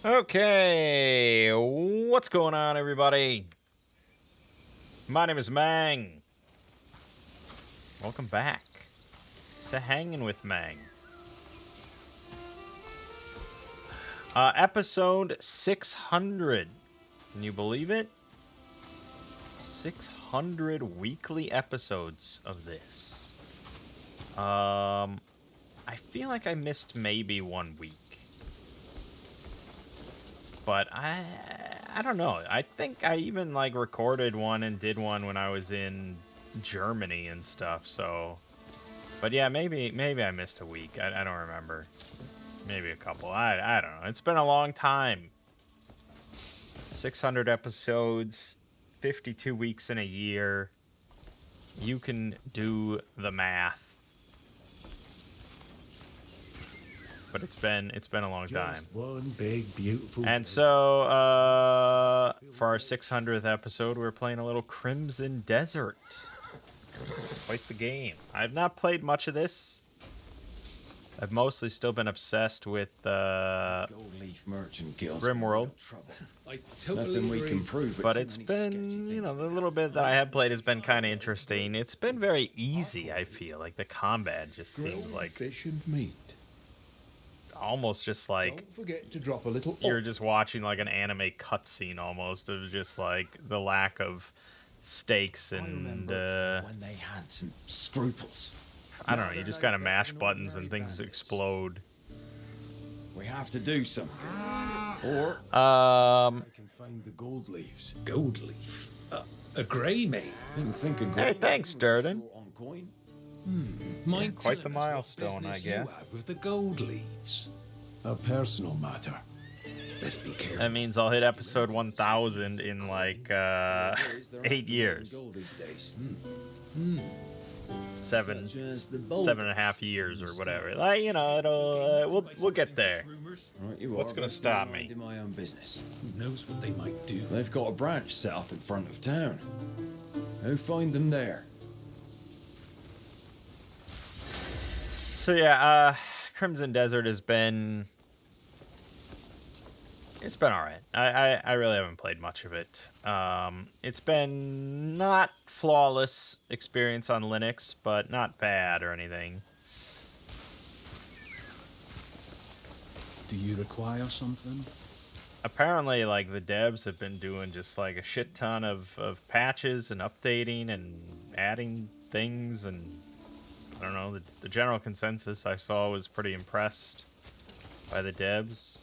Okay, what's going on, everybody? My name is Mangg. Welcome back to Hanging with Mangg. Episode 600. Can you believe it? 600 weekly episodes of this. I feel like I missed maybe 1 week. But I don't know. I think I even like recorded one and did one when I was in Germany and stuff. So, but yeah, maybe I missed a week. I don't remember. Maybe a couple. I don't know. It's been a long time. 600 episodes, 52 weeks in a year. You can do the math. But it's been a long time. Just one big beautiful. And so, for our 600th episode, we're playing a little Crimson Desert. Quite the game. I've not played much of this. I've mostly still been obsessed with Gold Leaf Merchant Guild's Rimworld. I totally Nothing we agree. can prove. But it's been, you know, the little bit that I have played has been kind of interesting. It's been very easy, I feel. Like, the combat just seems Grilled like fish and meat. almost just like Don't forget to drop a little. you're just watching like an anime cutscene almost of just like the lack of stakes I and remember when they had some scruples. I don't know, you just kind of mash buttons and things explode. We have to do something, or Um, I can find the gold leaves. Gold leaf. A grey mate. Didn't think of Hey, gold. thanks, Durden. On coin. Mind quite the telling us what milestone, I business you guess. have with the gold leaves. A personal matter. Let's be careful. That means I'll hit episode 1000 in like There is, there 8 aren't years. gold these days. Seven Such as the bold. 7.5 years or whatever. Like, you know, it'll we'll get there. Rumors. Right, you What's are, gonna but stop I'm me? minding my own business. Who knows what they might do? They've got a branch set up in front of town. Who find them there? So yeah, Crimson Desert has been it's been all right. I really haven't played much of it. It's been not flawless experience on Linux, but not bad or anything. Do you require something? Apparently, like, the devs have been doing just like a shit ton of patches and updating and adding things, and I don't know, the general consensus I saw was pretty impressed by the devs.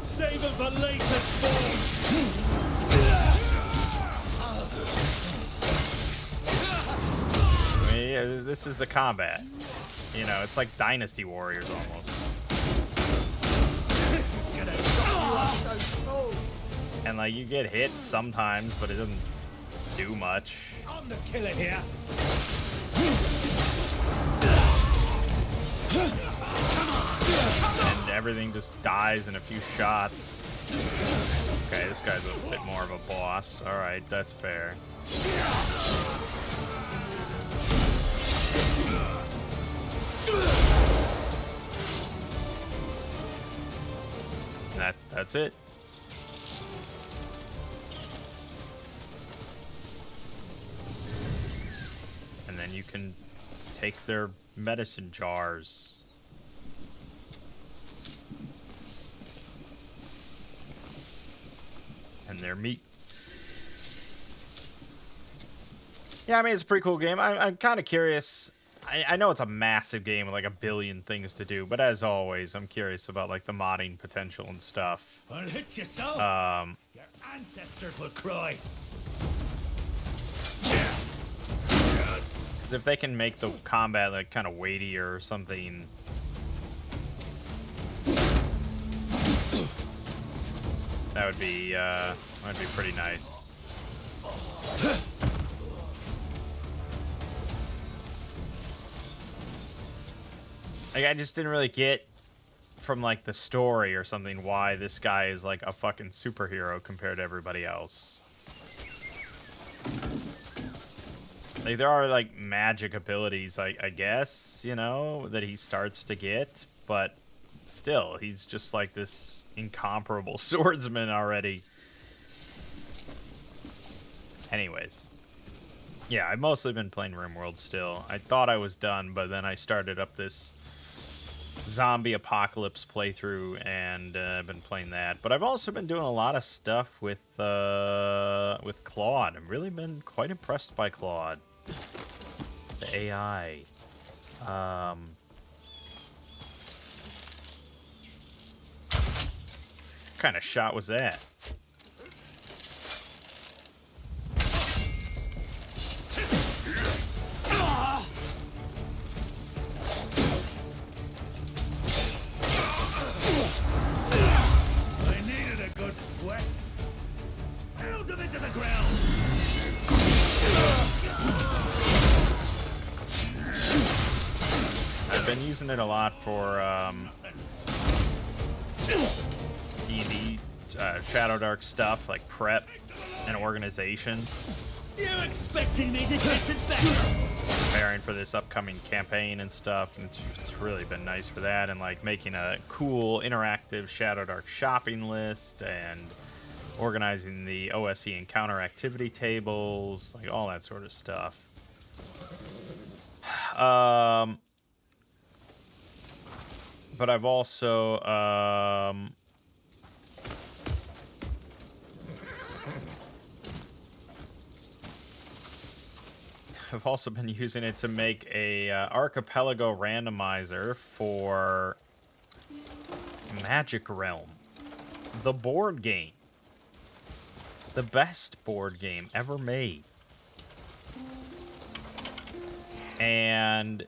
Save them for later, sport! I mean, yeah, this is the combat. You know, it's like Dynasty Warriors almost. And like, you get hit sometimes, but it doesn't do much. I'm the killer here. And everything just dies in a few shots. Okay, this guy's a bit more of a boss. Alright, that's fair. That's it. And then you can take their medicine jars. And their meat. Yeah, I mean, it's a pretty cool game. I'm kind of curious. I know it's a massive game with like a billion things to do, but as always, I'm curious about like the modding potential and stuff. I'll hit you so. Your ancestors will cry. Because if they can make the combat like kind of weightier or something, that would be pretty nice. Like, I just didn't really get from like the story or something why this guy is like a fucking superhero compared to everybody else. Like, there are, like, magic abilities, I guess, you know, that he starts to get, but still, he's just, like, this incomparable swordsman already. Anyways. Yeah, I've mostly been playing RimWorld still. I thought I was done, but then I started up this zombie apocalypse playthrough, and I've been playing that. But I've also been doing a lot of stuff with Claude. I've really been quite impressed by Claude. The AI. What kind of shot was that? I needed a good whack. Pound him into the ground. I've been using it a lot for D&D, Shadow Dark stuff, like prep and organization. You expecting me to get it back? Preparing for this upcoming campaign and stuff, and it's really been nice for that, and like making a cool interactive Shadow Dark shopping list, and organizing the OSE encounter activity tables, like all that sort of stuff. But I've also been using it to make a archipelago randomizer for Magic Realm, the board game, the best board game ever made. And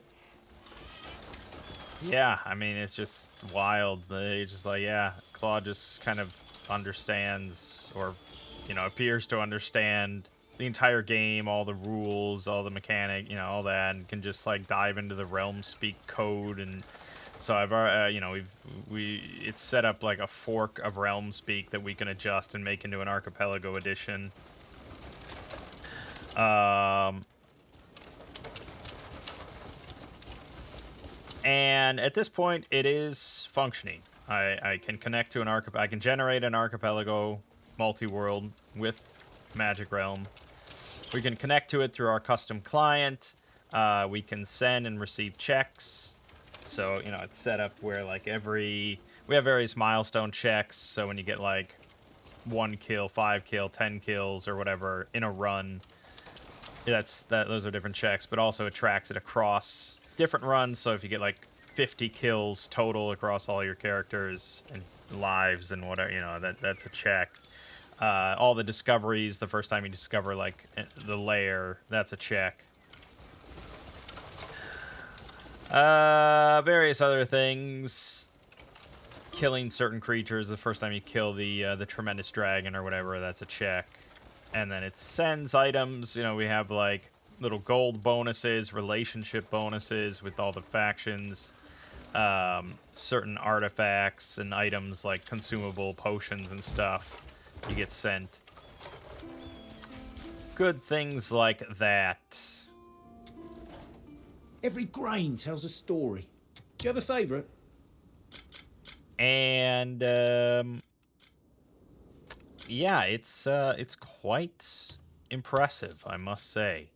yeah, I mean, it's just wild. It's just like, yeah, Claude just kind of understands, or, you know, appears to understand the entire game, all the rules, all the mechanic, you know, all that, and can just like dive into the realm speak code. And so I've, you know, it's set up like a fork of realm speak that we can adjust and make into an archipelago edition. And at this point, it is functioning. I can connect to an archipelago. I can generate an archipelago multi-world with Magic Realm. We can connect to it through our custom client. We can send and receive checks. So, you know, it's set up where like we have various milestone checks. So when you get like 1 kill, 5 kill, 10 kills, or whatever in a run, those are different checks. But also it tracks it across different runs. So if you get like 50 kills total across all your characters and lives and whatever, you know, that's a check. All the discoveries, the first time you discover like the lair, that's a check. Various other things. Killing certain creatures, the first time you kill the tremendous dragon or whatever, that's a check. And then it sends items. You know, we have like little gold bonuses, relationship bonuses with all the factions, certain artifacts and items like consumable potions and stuff you get sent. Good things like that. Every grain tells a story. Do you have a favourite? And yeah, it's quite impressive, I must say.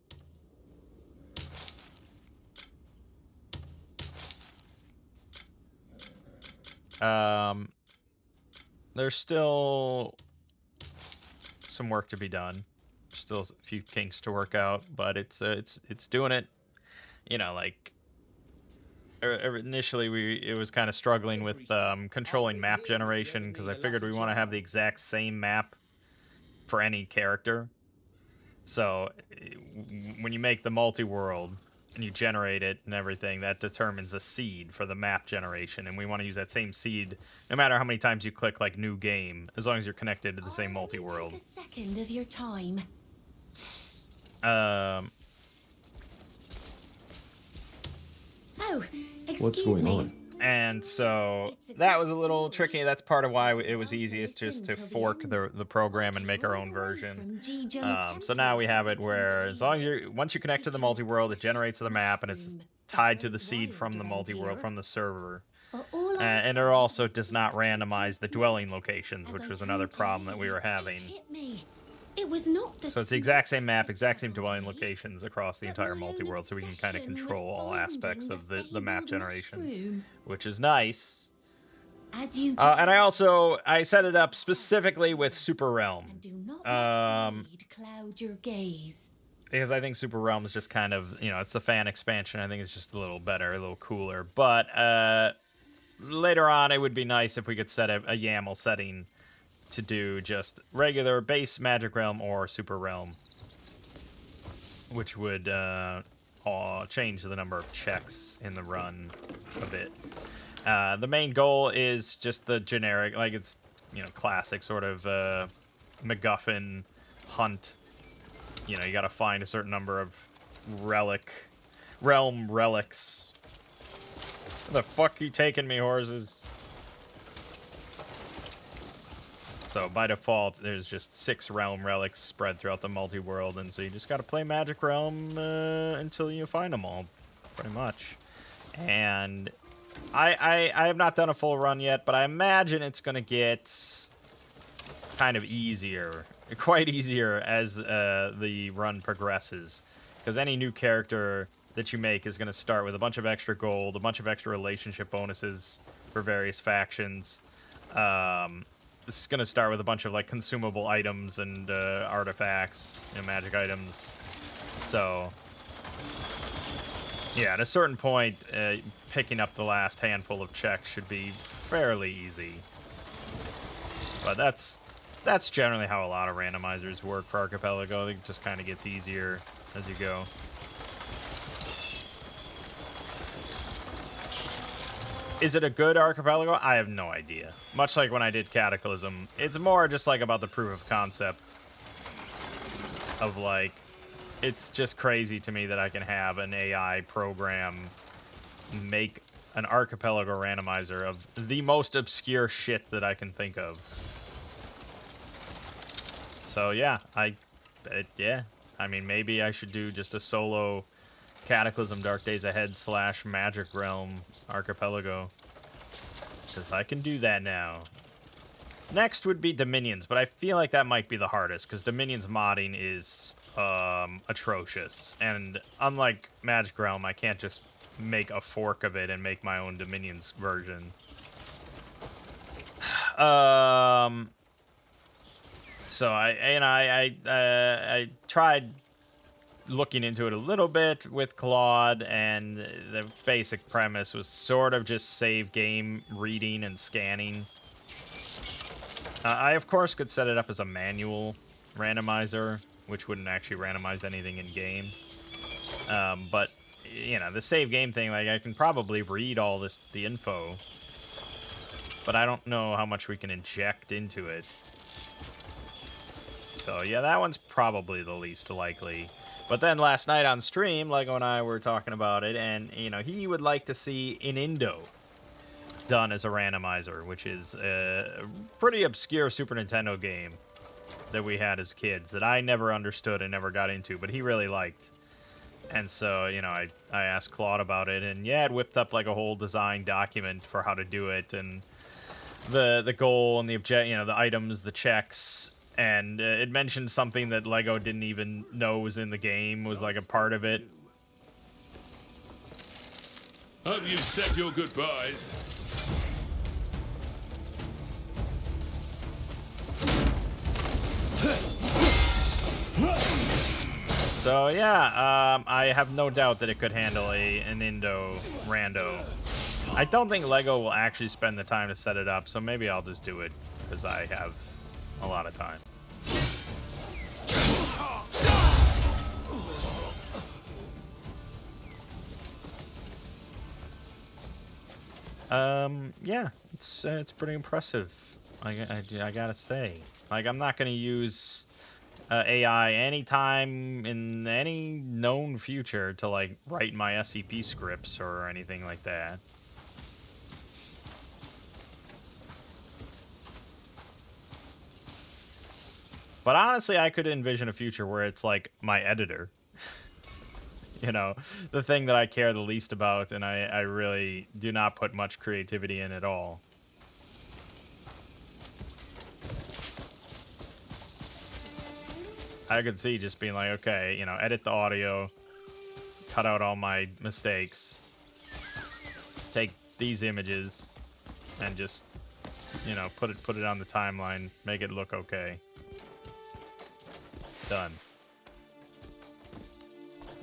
There's still some work to be done. Still a few kinks to work out, but it's doing it. You know, like initially it was kind of struggling with controlling map generation, because I figured we want to have the exact same map for any character. So when you make the multi-world and you generate it and everything, that determines a seed for the map generation, and we want to use that same seed no matter how many times you click like new game, as long as you're connected to the same multi-world. Take a second of your time. Oh, What's excuse going me. on? And so that was a little tricky. That's part of why it was easiest just to fork the program and make our own version. So now we have it where as long as once you connect to the multi-world, it generates the map and it's tied to the seed from the multi-world from the server. And it also does not randomize the dwelling locations, which was another problem that we were having. It was not the So it's the exact same map, exact same dwelling locations across the entire multi-world, so we can kind of control all aspects of the map generation, which is nice. And I set it up specifically with Super Realm. Cloud your gaze. Because I think Super Realm is just kind of, it's the fan expansion. I think it's just a little better, a little cooler. But later on, it would be nice if we could set a YAML setting to do just regular base Magic Realm or Super Realm, which would change the number of checks in the run a bit. The main goal is just the generic, like it's, classic sort of MacGuffin hunt. You got to find a certain number of realm relics. Where the fuck you taking me, horses? So by default, there's just 6 realm relics spread throughout the multi-world, and so you just got to play Magic Realm until you find them all, pretty much. And I have not done a full run yet, but I imagine it's going to get kind of easier, quite easier as the run progresses, because any new character that you make is going to start with a bunch of extra gold, a bunch of extra relationship bonuses for various factions. This is going to start with a bunch of like consumable items and artifacts, magic items. So yeah, at a certain point, picking up the last handful of checks should be fairly easy. But that's generally how a lot of randomizers work for Archipelago. It just kind of gets easier as you go. Is it a good Archipelago? I have no idea. Much like when I did Cataclysm, it's more just like about the proof of concept of like, it's just crazy to me that I can have an AI program make an Archipelago randomizer of the most obscure shit that I can think of. So yeah, I mean, maybe I should do just a solo Cataclysm Dark Days Ahead / Magic Realm Archipelago, because I can do that now. Next would be Dominions, but I feel like that might be the hardest, because Dominions modding is atrocious, and unlike Magic Realm, I can't just make a fork of it and make my own Dominions version. So I tried looking into it a little bit with Claude, and the basic premise was sort of just save game reading and scanning. I, of course, could set it up as a manual randomizer, which wouldn't actually randomize anything in game. But, the save game thing, like, I can probably read all the info, but I don't know how much we can inject into it. So, yeah, that one's probably the least likely. But then last night on stream, Lego and I were talking about it, and, he would like to see an Indo done as a randomizer, which is a pretty obscure Super Nintendo game that we had as kids that I never understood and never got into, but he really liked. And so, I asked Claude about it, and yeah, it whipped up like a whole design document for how to do it, and the goal and the the items, the checks. And it mentioned something that Lego didn't even know was in the game, was like a part of it. Hope you've said your goodbyes. So yeah, I have no doubt that it could handle an Indo rando. I don't think Lego will actually spend the time to set it up, so maybe I'll just do it because I have a lot of time. Yeah, it's pretty impressive. I gotta say, like, I'm not gonna use AI anytime in any known future to like write my SCP scripts or anything like that. But honestly, I could envision a future where it's like my editor. You know, the thing that I care the least about, and I really do not put much creativity in at all. I could see just being like, okay, you know, edit the audio, cut out all my mistakes, take these images, and just, you know, put it on the timeline, make it look okay. Done.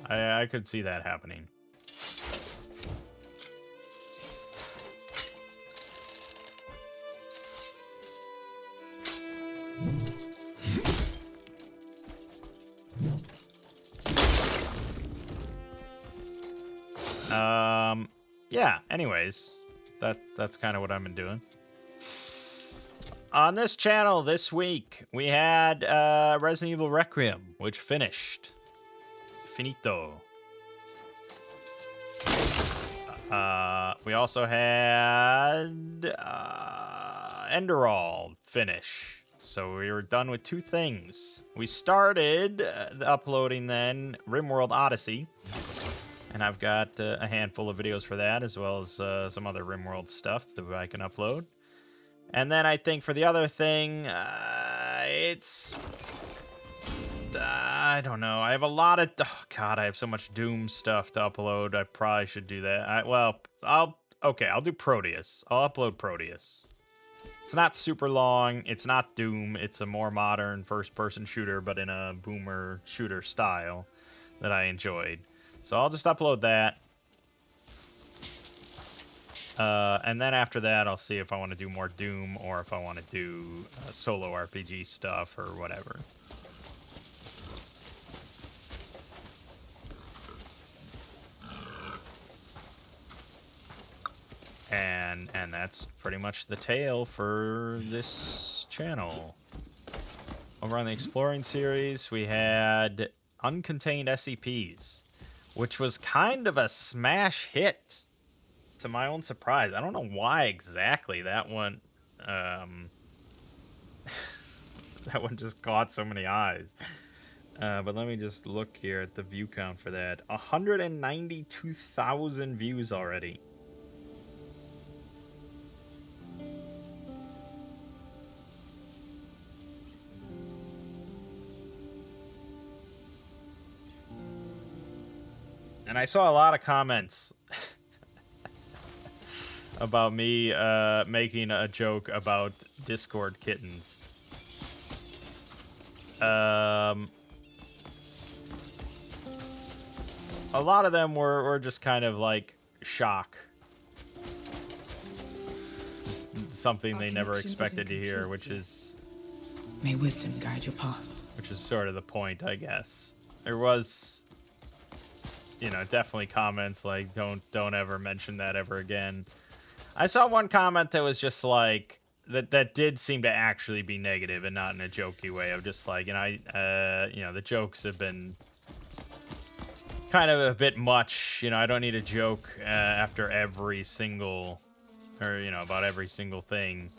I could see that happening. Yeah, anyways, that's kind of what I've been doing. On this channel this week, we had Resident Evil Requiem, which finished. Finito. We also had Enderall finish. So we were done with 2 things. We started uploading then RimWorld Odyssey. And I've got a handful of videos for that, as well as some other RimWorld stuff that I can upload. And then I think for the other thing, it's... I don't know. I have a lot of... Oh, God, I have so much Doom stuff to upload. I probably should do that. I'll do Proteus. I'll upload Proteus. It's not super long. It's not Doom. It's a more modern first-person shooter, but in a boomer shooter style that I enjoyed. So I'll just upload that. And then after that, I'll see if I want to do more Doom or if I want to do solo RPG stuff or whatever. And that's pretty much the tale for this channel. Over on the Exploring series, we had Uncontained SCPs, which was kind of a smash hit, to my own surprise. I don't know why exactly that one, that one just caught so many eyes. But let me just look here at the view count for that. 192,000 views already. And I saw a lot of comments about me making a joke about Discord kittens. A lot of them were just kind of like shock. Just something they never expected to hear, which is... May wisdom guide your path. Which is sort of the point, I guess. There was... You know, definitely comments like, don't ever mention that ever again. I saw one comment that was just like, that did seem to actually be negative and not in a jokey way. Of just like, you know, the jokes have been kind of a bit much. You know, I don't need a joke after every single, or, you know, about every single thing.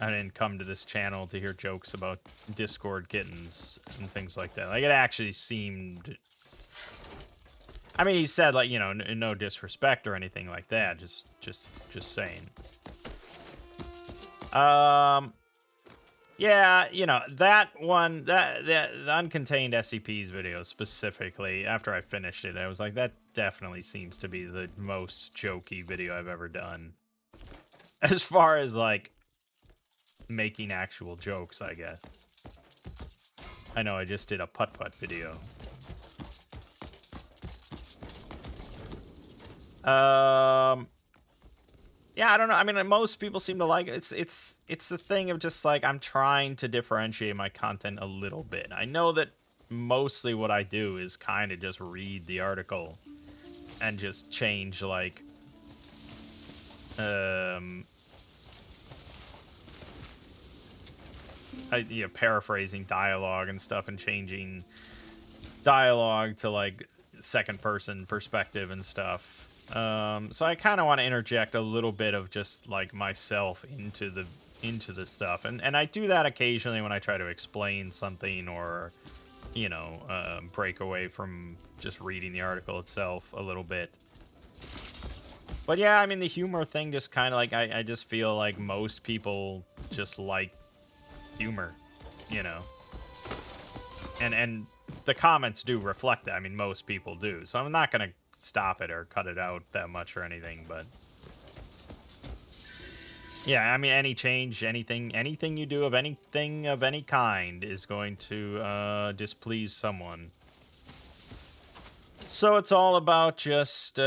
I didn't come to this channel to hear jokes about Discord kittens and things like that. Like, it actually seemed... I mean, he said, like, you know, no disrespect or anything like that. Just saying. Yeah, you know, that one, the Uncontained SCPs video specifically, after I finished it, I was like, that definitely seems to be the most jokey video I've ever done. As far as, like, making actual jokes, I guess. I know I just did a putt-putt video. Yeah, I don't know. I mean, most people seem to like it. It's the thing of just like, I'm trying to differentiate my content a little bit. I know that mostly what I do is kind of just read the article and just change like paraphrasing dialogue and stuff and changing dialogue to like second person perspective and stuff. So I kind of want to interject a little bit of just like myself into the into the stuff. And I do that occasionally when I try to explain something or, you know, break away from just reading the article itself a little bit. But yeah, I mean, the humor thing just kind of like, I just feel like most people just like humor, you know. And the comments do reflect that. I mean, most people do. So I'm not going to stop it or cut it out that much or anything, but yeah, I mean, any change, anything you do of anything of any kind is going to displease someone. So it's all about just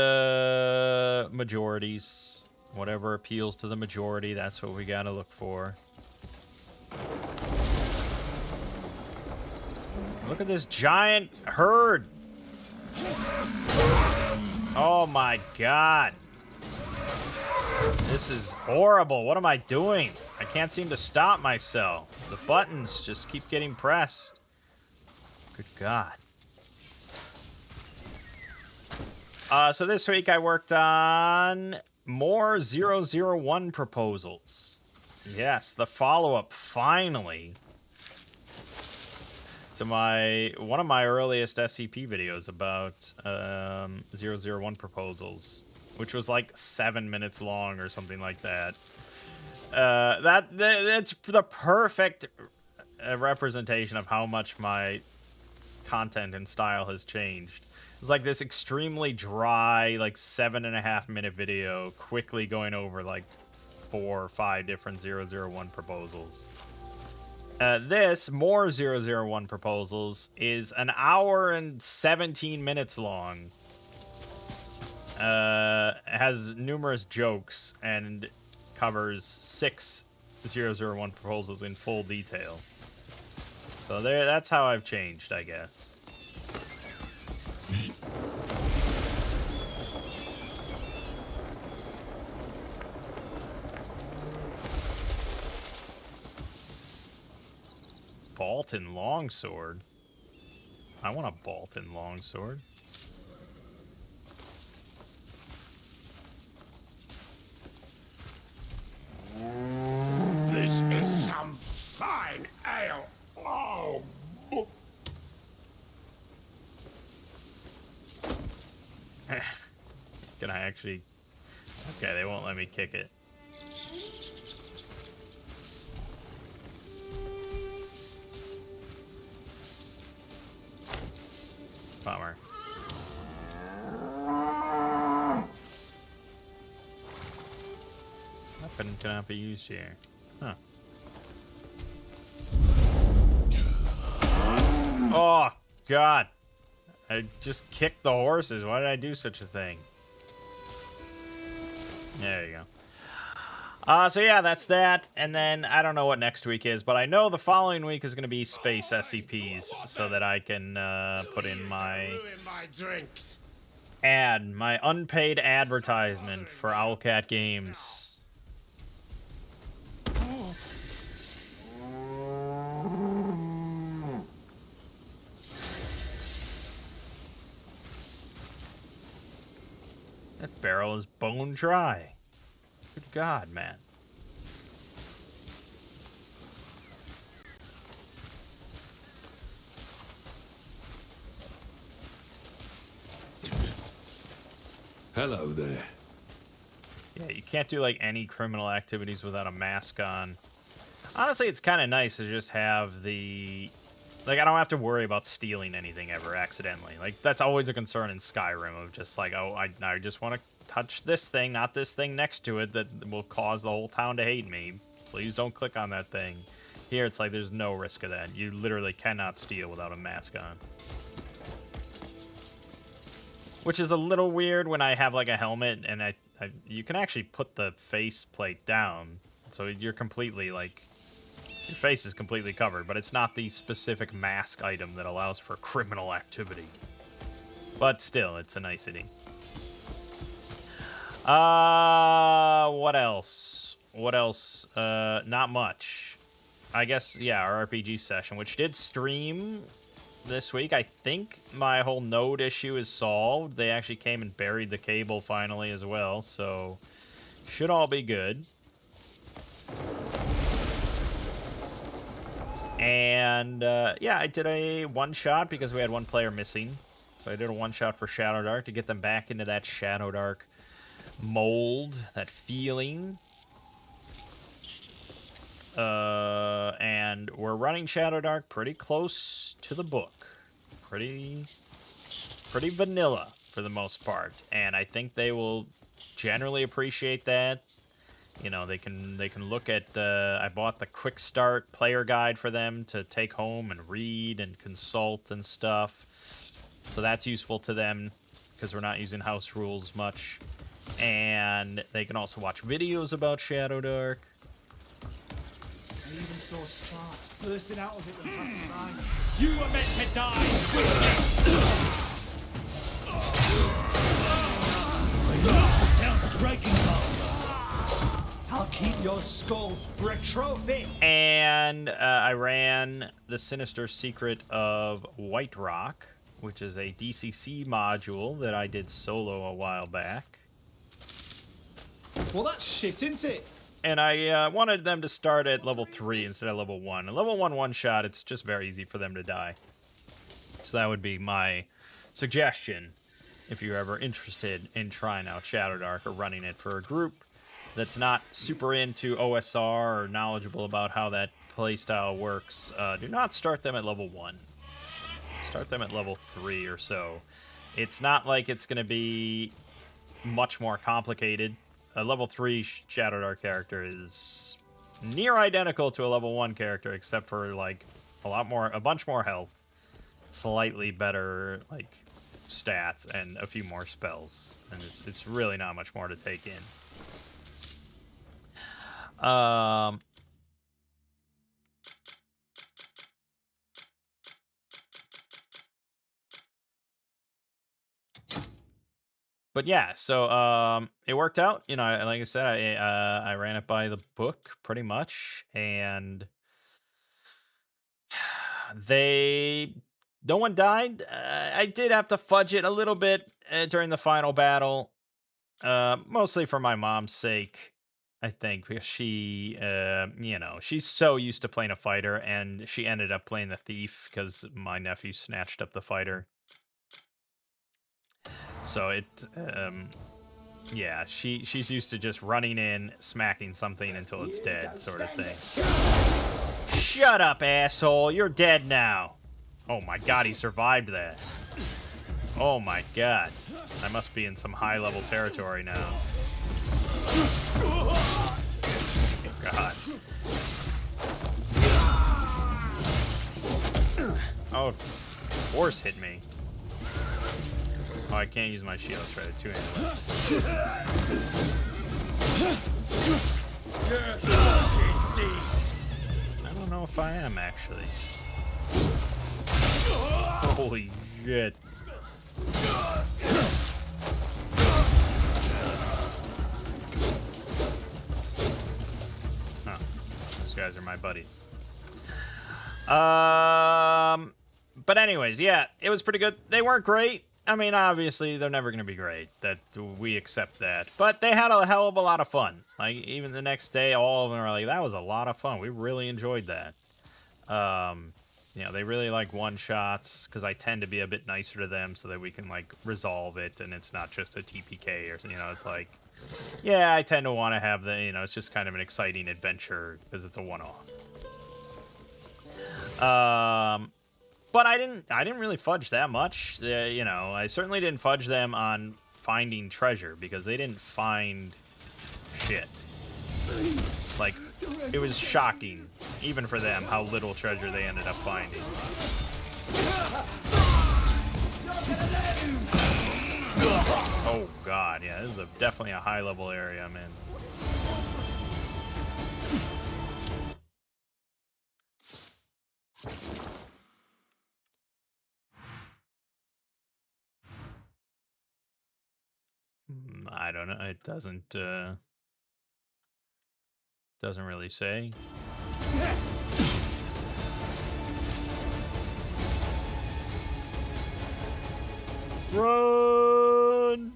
majorities. Whatever appeals to the majority, that's what we gotta look for. Look at this giant herd. Oh my god. This is horrible. What am I doing? I can't seem to stop myself. The buttons just keep getting pressed. Good god. So this week I worked on more 001 proposals. Yes, the follow-up, finally, to one of my earliest SCP videos about 001 proposals, which was like 7 minutes long or something like that. That's the perfect representation of how much my content and style has changed. It's like this extremely dry, like 7.5 minute video, quickly going over like 4 or 5 different 001 proposals. This, more 001 proposals, is an hour and 17 minutes long. Has numerous jokes and covers 6 001 proposals in full detail. So that's how I've changed, I guess. Bolton longsword. I want a Bolton longsword. This is some fine ale. Oh. Can I actually... Okay, they won't let me kick it. Bummer. Weapon cannot be used here. Huh. Oh, God. I just kicked the horses. Why did I do such a thing? There you go. So yeah, that's that. And then I don't know what next week is, but I know the following week is going to be space SCPs, so that I can put in my my unpaid advertisement for Owlcat Games. That barrel is bone dry. Good God, man. Hello there. Yeah, you can't do like any criminal activities without a mask on. Honestly, it's kind of nice to just have the... Like, I don't have to worry about stealing anything ever accidentally. Like, that's always a concern in Skyrim of just like, oh, I just want to touch this thing, not this thing next to it that will cause the whole town to hate me. Please don't click on that thing. Here, it's like there's no risk of that. You literally cannot steal without a mask on. Which is a little weird when I have, like, a helmet, and you can actually put the face plate down. So you're completely, like... Your face is completely covered, but it's not the specific mask item that allows for criminal activity. But still, it's a nicety. What else? What else? Not much. I guess, yeah, our RPG session, which did stream this week. I think my whole node issue is solved. They actually came and buried the cable finally as well, so should all be good. And yeah, I did a one-shot because we had one player missing. So I did a one-shot for Shadow Dark to get them back into that Shadow Dark mold, that feeling. And we're running Shadow Dark pretty close to the book. Pretty vanilla for the most part. And I think they will generally appreciate that. You know, they can look at, I bought the quick start player guide for them to take home and read and consult and stuff. So that's useful to them because we're not using house rules much. And they can also watch videos about Shadow Dark. I even saw sparks bursting out of it when passing by. You were meant to die with The sound of breaking bones. I'll keep your skull for a trophy. And I ran the Sinister Secret of White Rock, which is a DCC module that I did solo a while back. Well, that's shit, isn't it? And I wanted them to start at level 3 instead of level 1. A level 1 one-shot, it's just very easy for them to die. So that would be my suggestion if you're ever interested in trying out Shadow Dark or running it for a group that's not super into OSR or knowledgeable about how that playstyle works. Do not start them at level 1. Start them at level 3 or so. It's not like it's going to be much more complicated. A level 3 Shadow Dark character is near identical to a level 1 character, except for like a bunch more health, slightly better like stats, and a few more spells. And it's really not much more to take in. But yeah, so it worked out. You know, like I said, I ran it by the book pretty much, and no one died. I did have to fudge it a little bit during the final battle, mostly for my mom's sake, I think, because she, you know, she's so used to playing a fighter, and she ended up playing the thief because my nephew snatched up the fighter. So it, yeah, she's used to just running in, smacking something until it's dead, sort of thing. Shut up, asshole! You're dead now. Oh my god, he survived that. Oh my god, I must be in some high-level territory now. Oh god. Oh, his horse hit me. Oh, I can't use my shield. That's right, 2 hands left. I don't know if I am, actually. Holy shit. Huh. Those guys are my buddies. But anyways, yeah, it was pretty good. They weren't great. I mean, obviously, they're never going to be great. That we accept that. But they had a hell of a lot of fun. Like, even the next day, all of them were like, that was a lot of fun. We really enjoyed that. You know, they really like one-shots, because I tend to be a bit nicer to them so that we can, like, resolve it, and it's not just a TPK or something. You know, it's like, yeah, I tend to want to have the, you know, it's just kind of an exciting adventure, because it's a one-off. But I didn't really fudge that much. You know, I certainly didn't fudge them on finding treasure, because they didn't find shit. Like, it was shocking, even for them, how little treasure they ended up finding. Oh god, yeah, this is definitely a high-level area I'm in. I don't know. It doesn't really say. Run!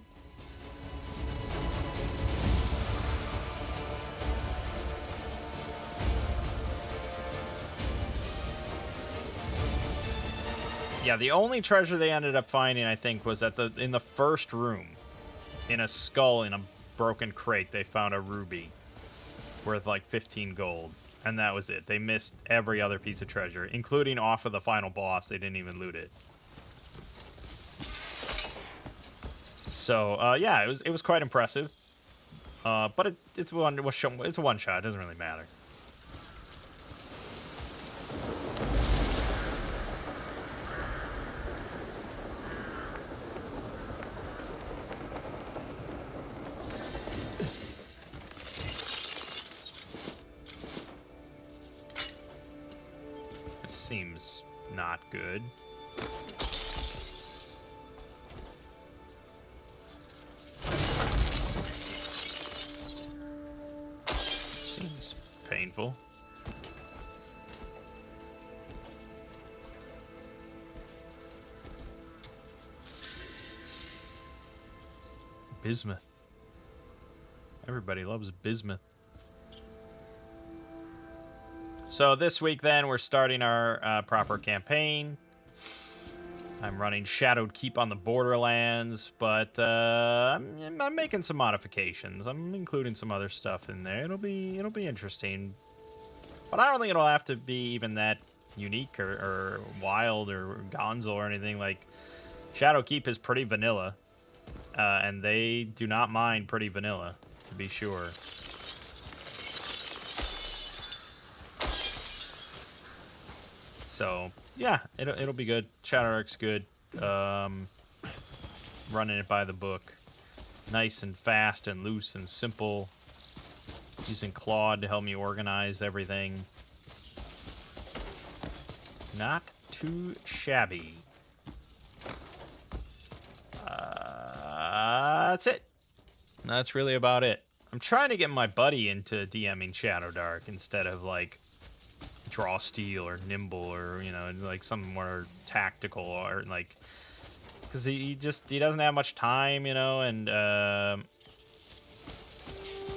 Yeah, the only treasure they ended up finding, I think, was in the first room. In a skull in a broken crate, they found a ruby worth like 15 gold. And that was it. They missed every other piece of treasure, including off of the final boss. They didn't even loot it. So, yeah, it was quite impressive. But it's a one shot. It doesn't really matter. This seems not good. Seems painful. Bismuth. Everybody loves bismuth. So this week, then, we're starting our proper campaign. I'm running Shadowed Keep on the Borderlands, but I'm making some modifications. I'm including some other stuff in there. It'll be interesting, but I don't think it'll have to be even that unique or wild or gonzo or anything. Like, Shadow Keep is pretty vanilla, and they do not mind pretty vanilla, to be sure. So yeah, it'll be good. Shadowdark's good. Running it by the book, nice and fast and loose and simple. Using Claude to help me organize everything. Not too shabby. That's it. That's really about it. I'm trying to get my buddy into DMing Shadowdark instead of like Draw Steel or Nimble or, you know, like some more tactical or like, because he doesn't have much time, you know, and I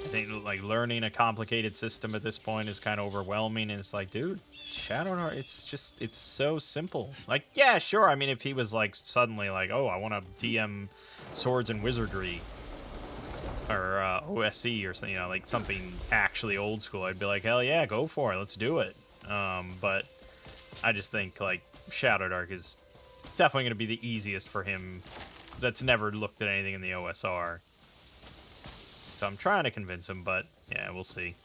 think like learning a complicated system at this point is kind of overwhelming, and it's like, dude, Shadowdark, it's so simple. Like, yeah, sure, I mean, if he was like suddenly like, oh, I want to DM Swords and Wizardry or OSC or something, you know, like something actually old school, I'd be like, hell yeah, go for it, let's do it. But I just think like Shadowdark is definitely going to be the easiest for him that's never looked at anything in the OSR. So I'm trying to convince him, but yeah, we'll see.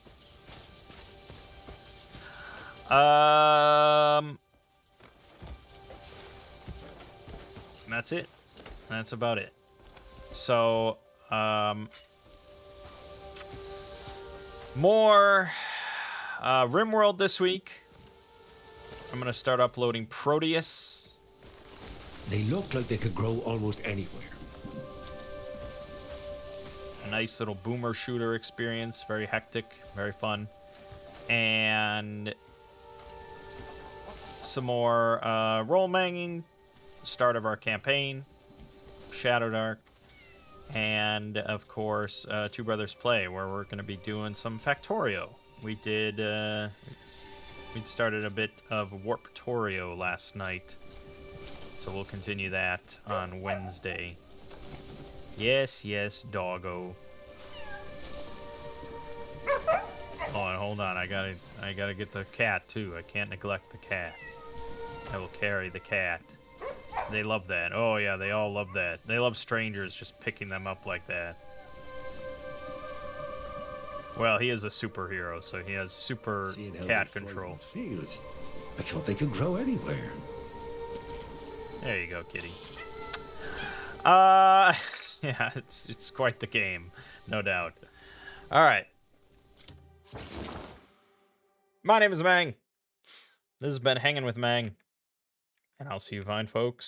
That's it. That's about it. So, more RimWorld this week. I'm going to start uploading Proteus. They look like they could grow almost anywhere. A nice little boomer shooter experience. Very hectic, very fun. And some more role manging. Start of our campaign. Shadowdark. And, of course, Two Brothers Play, where we're going to be doing some Factorio. We did, we started a bit of Warptorio last night. So we'll continue that on Wednesday. Yes, yes, doggo. Oh, and hold on, I gotta get the cat, too. I can't neglect the cat. I will carry the cat. They love that. Oh, yeah, they all love that. They love strangers just picking them up like that. Well, he is a superhero, so he has super cat control. Feels. I thought they could grow anywhere. There you go, kitty. Yeah, it's quite the game, no doubt. All right. My name is Mangg. This has been Hanging with Mangg. And I'll see you fine folks